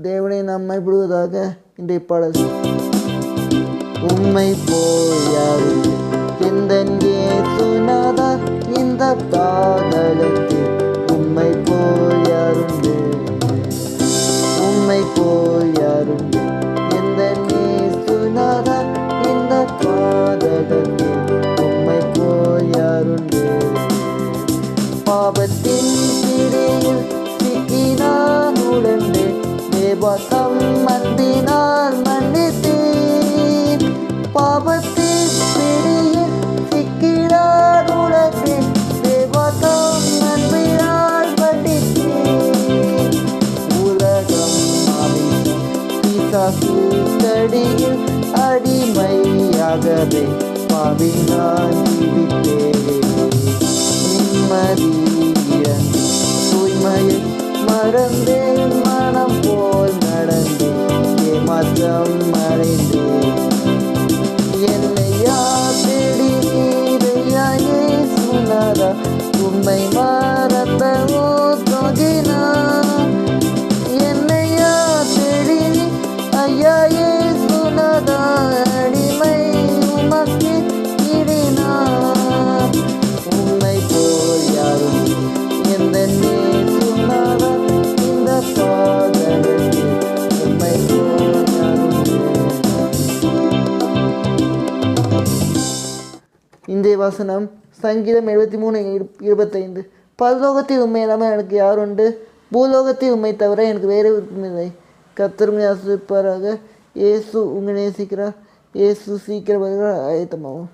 தேவனை நாம் மைப்படுவதாக. இன்றைய பாடல். உம்மை போல் யாரும் எந்தன் இயேசுநாதா, இந்த பாதலத்தில் உம்மை போல் யாருண்டு, உம்மை போல் யாருண்டு எந்தன் இயேசுநாதா, இந்த பாதலத்தில் உம்மை போல் யாருண்டு. பாவத்தின் பிடியில் சிக்கினான் உழந்து, தேவதம் அன்பினால் மன்னித்தீர். பாவத்தின் பிடியில் சிக்கினான் உழந்து, தேவதம் அன்பினால் மன்னித்தீர். உலகம் அமிழ்ந்த பிசாசு கடியில் அடிமையாகவே பாவினான் ஜீவித்தேன். நிம்மதி இழந்து தூய்மையை மறந்தேன், மனம் போல் நடந்தேன், ஏமாற்றம் அடைந்தேன். என்னையா தேடி நீரையா இயேசுநாதா, உம்மை மறந்தவோ தொகினான். என்னையா தேடி நீ ஐயா இயேசுநாதா, அடிமை உமக்கு இடினான். உம்மை போல் யாரும் எந்தன் இயேசுநாதா, இந்த பாதலத்தில் உம்மை போல் யாருண்டு. இன்றைய வசனம் சங்கீதம் 73:25. பரலோகத்தில் உண்மை இல்லாமல் எனக்கு யாருண்டு, பூலோகத்தில் உண்மை தவிர எனக்கு வேறு விருப்பமில்லை. கர்த்தர் ஆசிர்வதிப்பாராக. இயேசு உங்களை நேசிக்கிறார். இயேசு சீக்கிரம் வருகிறார். ஆயத்தமாகும்.